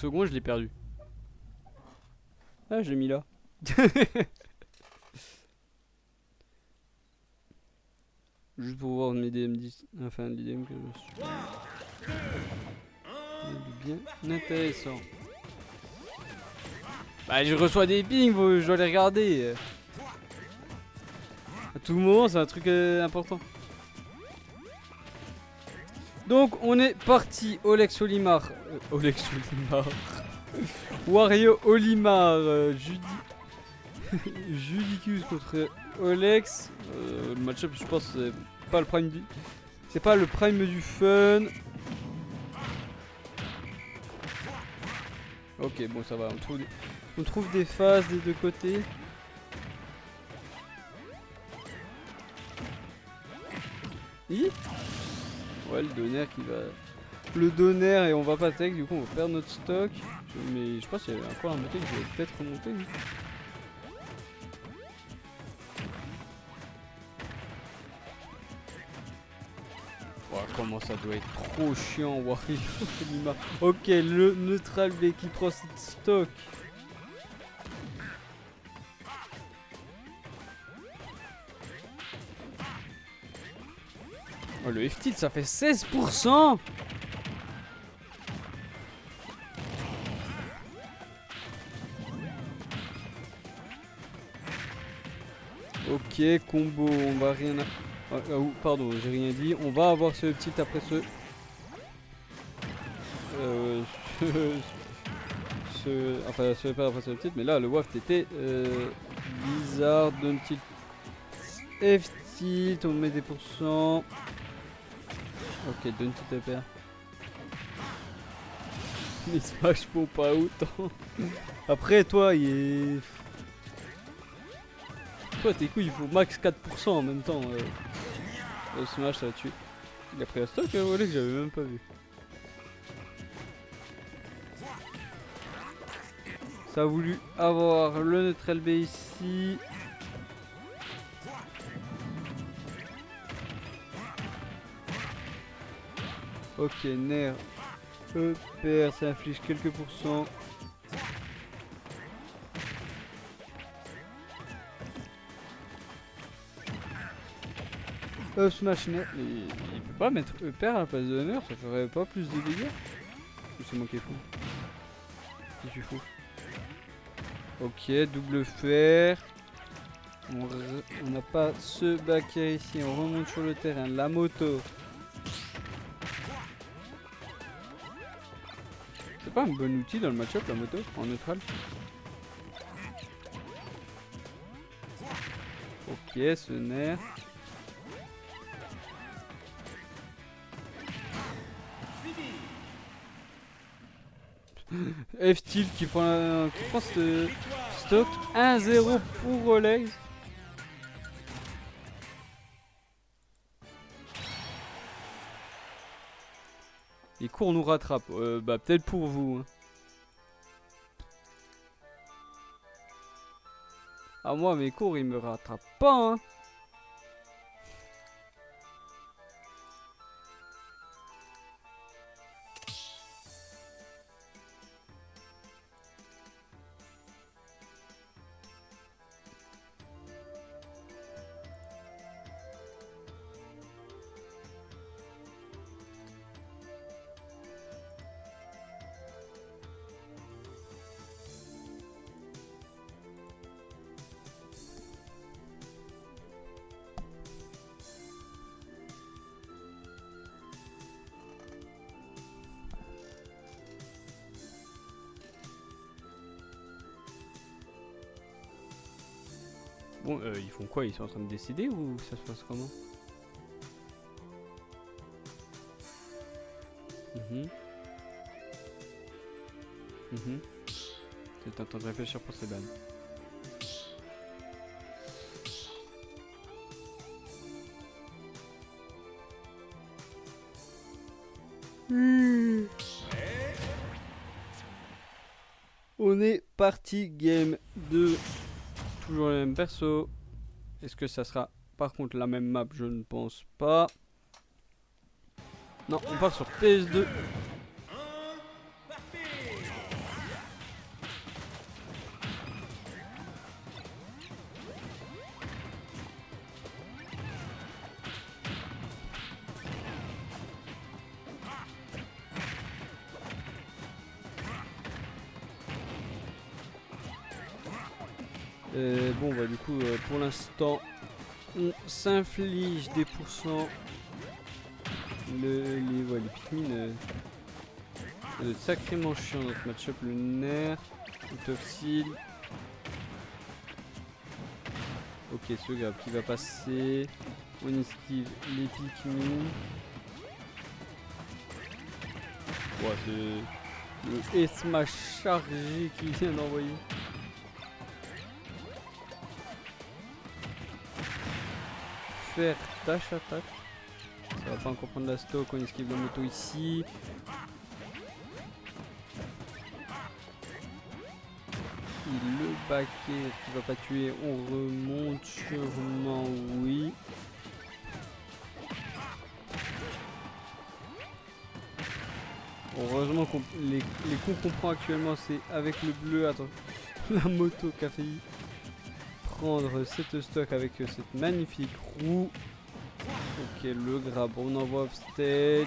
Second, je l'ai perdu. Ah, je l'ai mis là. Juste pour voir mes DM10. Enfin, les DM que je suis. Bien intéressant. Bah, je reçois des pings, je dois les regarder. À tout moment, c'est un truc important. Donc, on est parti. Olex Olimar. Olex Olimar. Wario Olimar. Judicus contre Olex. Le match-up, je pense, c'est pas le prime du. C'est pas le prime du fun. Ok, bon, ça va. On trouve des phases des deux côtés. Ouais, le donner qui va. Le donner et on va pas tech, du coup on va perdre notre stock. Mais je pense qu'il y a encore un moté qui va peut-être remonter. Oh, comment ça doit être trop chiant, Wario. Ok, le neutral B qui prend cette stock. Oh, le F-tilt ça fait 16%. Ok, combo, on va rien... pardon, j'ai rien dit. On va avoir ce petit après ce... Enfin, ce pas après ce petit, mais là, le waft était bizarre. D'un petit F-tilt, on met des pourcents. Ok, donne petit APR. Les smash font pas autant. Après, toi, il est... Toi, tes couilles, il faut max 4% en même temps. Le smash, ça va tuer. Il a pris un stock, volé que j'avais même pas vu. Ça a voulu avoir le neutral B ici. Ok, nerf. EPR, ça inflige quelques pourcents. Smash nerf. Il peut pas mettre EPR à la place de nerf, ça ferait pas plus de dégâts. Ou c'est moi qui est fou? Je suis fou. Ok, double fer. On n'a pas ce backer ici, on remonte sur le terrain. La moto. C'est pas un bon outil dans le match-up, la moto, en neutral. Ok, ce nerf. F-Tilt qui prend ce stock. 1-0 pour Rolex. Les cours nous rattrapent. Bah peut-être pour vous. Hein. Ah moi mes cours ils me rattrapent pas. Hein. Bon, ils font quoi? Ils sont en train de décider ou ça se passe comment? T'es en train de réfléchir pour ces bannes. On est parti, game 2. Toujours le même perso. Est-ce que ça sera par contre la même map? Je ne pense pas. Non, on part sur PS2. Bon bah du coup pour l'instant on s'inflige des pourcents. Les Pikmin ça doit être sacrément chiant notre match-up. Le nerf, le toxide. Ok, ce grab qui va passer. On esquive les Pikmin. Ouais, c'est le S-Smash chargé qu'il vient d'envoyer. Faire dash attaque. Ça va pas encore prendre la stock, on esquive la moto ici. Le baquet qui va pas tuer, on remonte sûrement, oui. Heureusement que les coups qu'on prend actuellement c'est avec le bleu. Attends, la moto qui a failli prendre cette stock avec cette magnifique roue. Ok, le grab, on envoie off stage.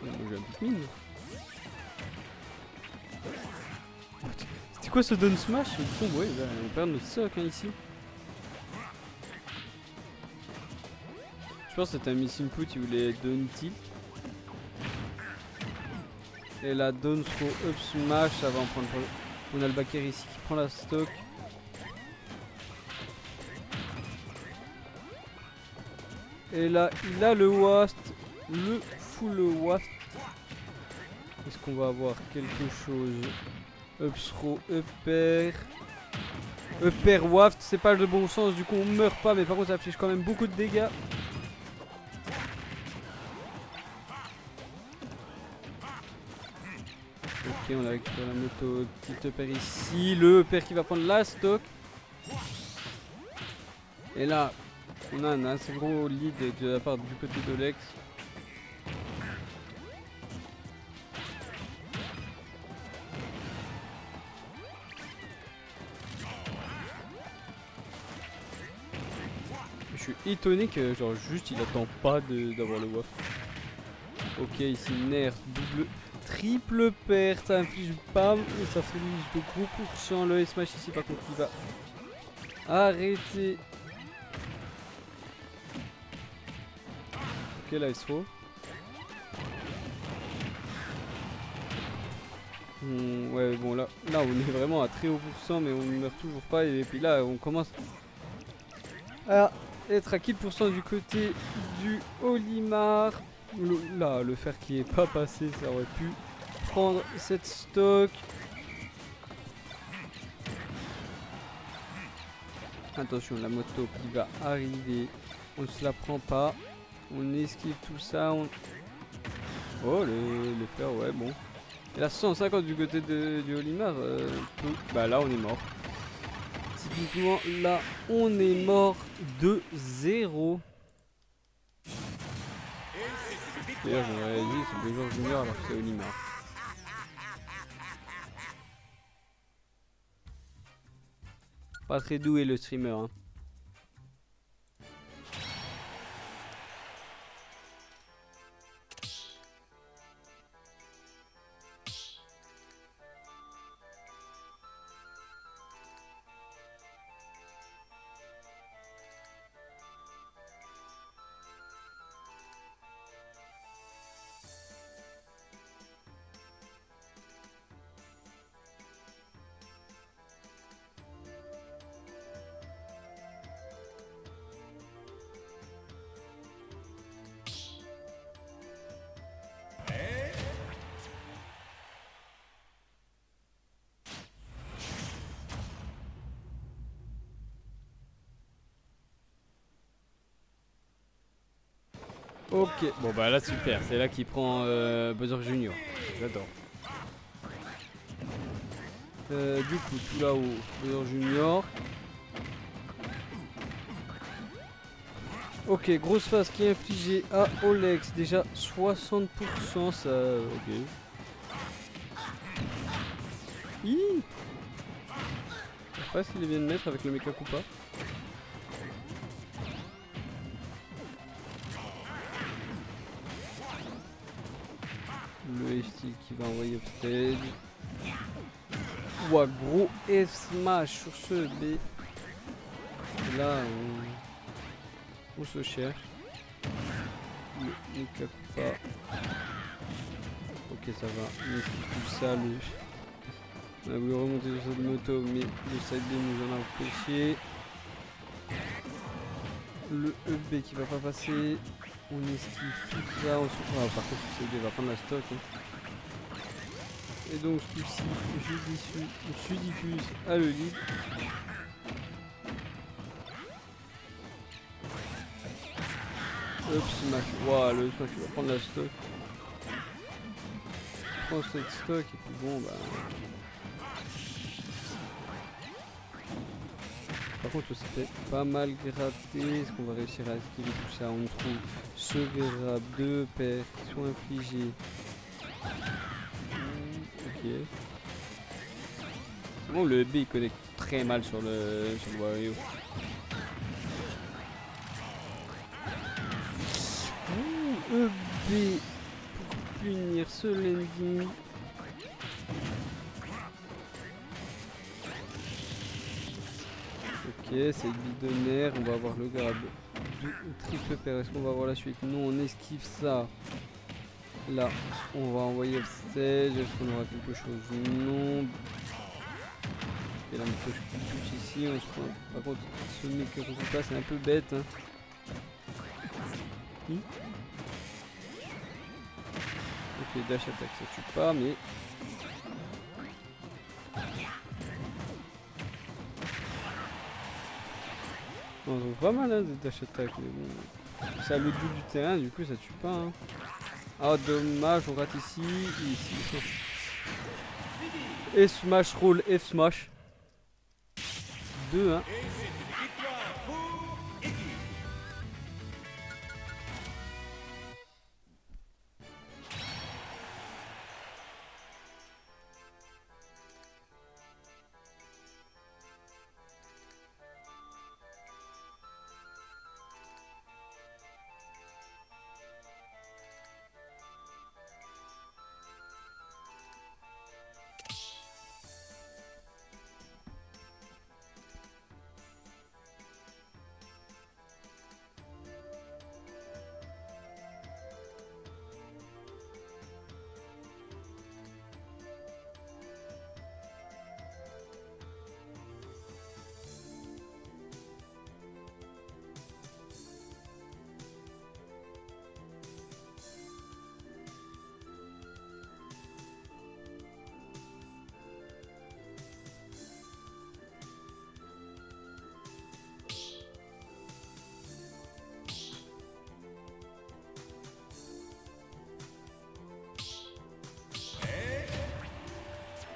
J'ai un Pikmin. C'était quoi ce down smash? Ouais, là, on perd notre stock hein, ici. Je pense que c'était un miss input, il voulait down tilt. Et la down throw up smash, ça va en prendre. On a le backer ici qui prend la stock. Et là, il a le waft, le full waft. Est-ce qu'on va avoir quelque chose? Up throw, up air. Up air waft, c'est pas le bon sens, du coup on meurt pas, mais par contre ça affiche quand même beaucoup de dégâts. Ok, on a récupéré la moto, petite upper ici, le upper qui va prendre la stock. Et là, on a un assez gros lead de la part du côté d'Olex. Je suis étonné que genre juste il attend pas d'avoir le waff. Ok, ici nerf, double. Triple perte, ça inflige bam et ça fait de gros pourcents. Le S-Smash ici par contre il va arrêter. Ok, là il se faut. Ouais bon là on est vraiment à très haut pourcent mais on ne meurt toujours pas et puis là on commence à être à kill pourcent du côté du Olimar. Là le fer qui est pas passé ça aurait pu prendre cette stock. Attention la moto qui va arriver, on se la prend pas, on esquive tout ça, oh le fer ouais bon. Et là 150 du côté du Olimar, bah là on est mort. Typiquement là on est mort de 0. D'ailleurs j'aurais dit c'est Bejor Junior alors que c'est Olimar. Pas très doué le streamer hein. Ok, bon bah là super, c'est là qu'il prend Buzzer Junior, j'adore. Du coup, tout là-haut, Buzzer Junior. Ok, grosse phase qui est infligée à Olex, déjà 60%, ça... ok. Hi. Je sais pas s'il vient de mettre avec le Mecha Koopa. style qui va envoyer upstage. Ouah, gros F smash sur ce B. Et là, on se cherche. Le Nikakupa. Ok, ça va. Mais tout ça, on a voulu remonter sur cette moto, mais le side B nous en a empêché. Le EB qui va pas passer. On esquive tout ça. On se... Ah, par contre, le side B va prendre la stock. Hein. Et donc, ce coup-ci, je diffuse à le lead. Hop, smash. Waouh, le smash il va prendre la stock. Il prend cette stock et puis bon, bah. Par contre, ça fait pas mal gratté. Est-ce qu'on va réussir à esquiver tout ça? On trouve ce verra 2 paires qui sont infligées. Ok. C'est bon, le B il connecte très mal sur le Wario. EB pour punir ce landing. Ok, c'est bidonnaire. On va avoir le grab du triple pair. Est-ce qu'on va avoir la suite? Non, on esquive ça. Là, on va envoyer le stage. Est-ce qu'on aura quelque chose? Non. Et là, on peut touche ici. On se prend... Par contre, ce mec que je pas, c'est un peu bête. Hein. Ok, dash attack, ça tue pas, mais... On trouve pas mal hein, des dash attack, mais bon... C'est à l'autre bout du terrain, du coup ça tue pas. Hein. Ah dommage, on rate ici et ici. Et smash roll, F smash. 2 hein.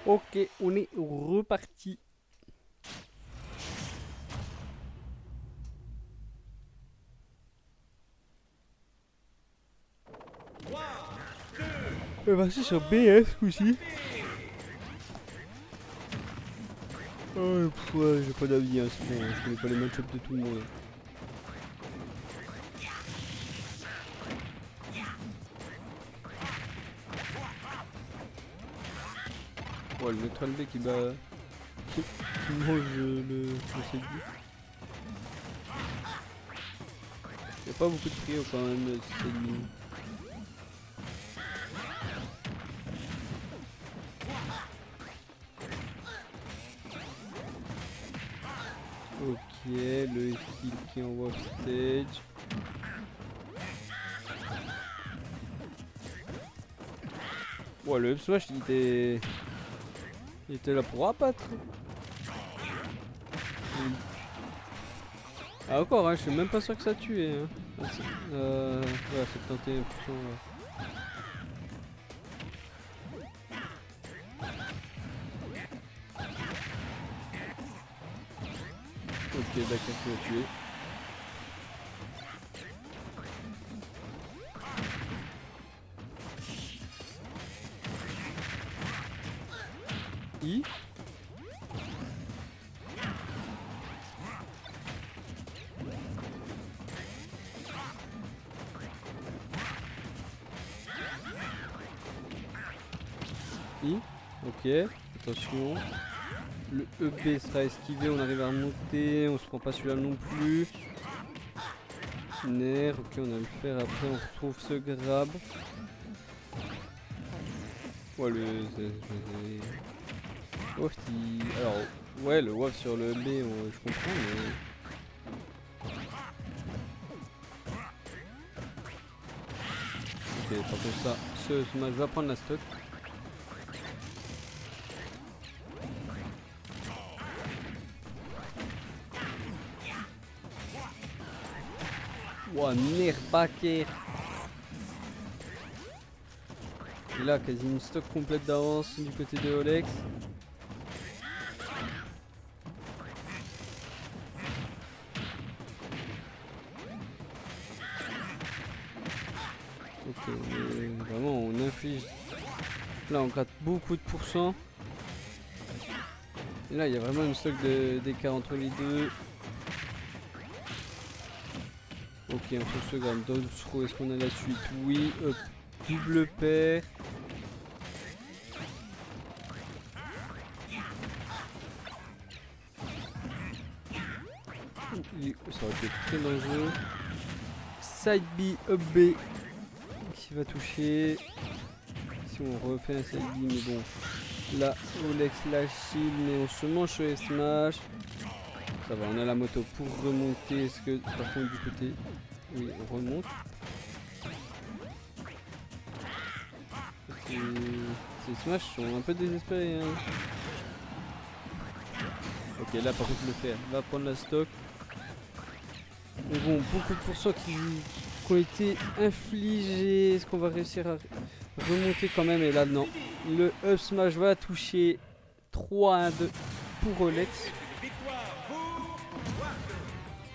Ok, on est reparti. On va passer sur BS aussi. Oh, ouais, j'ai pas d'avis, hein, c'est bon, je connais pas les match-ups de tout le monde. Ouais, le neutral B qui bat. Qui mange le CB. Y'a pas beaucoup de trio quand même, CB. Ok, le skill qui envoie off stage. Ouais, le F-Smash il était là pour abattre. Ah encore, hein, je suis même pas sûr que ça tuait. Hein. Ouais, 71%. Ouais. Ok, d'accord, tu l'as tué. I. I. Ok, attention. Le EB sera esquivé, on arrive à remonter, on se prend pas celui-là non plus. Nerf, ok, on a le faire après, on retrouve ce grab. Ouais, Waft, alors, ouais, le waft sur le B, je comprends, mais... Ok, par contre ça, ce smash va prendre la stock. Wow, nerf backer. Et là, quasi une stock complète d'avance du côté de Olex. Ok, vraiment on inflige. Là on gratte beaucoup de pourcents. Et là il y a vraiment une stock d'écart entre les deux. Ok, on se seconde. Dodge, est-ce qu'on a la suite? Oui, hop, double paire. Ça aurait pu être très dangereux. Side B, up B qui va toucher. Si on refait un side B, mais bon. Là, Olex la shield, mais on se mange sur les smash. Ça va, on a la moto pour remonter. Est-ce que par contre du côté... Oui, on remonte. Ces smash sont un peu désespérés. Hein. Ok, là par contre le fer va prendre la stock. Mais bon, beaucoup de pourcents qui ont été infligés. Est-ce qu'on va réussir à remonter quand même? Et là non. Le up smash va toucher 3-1-2 pour Olex.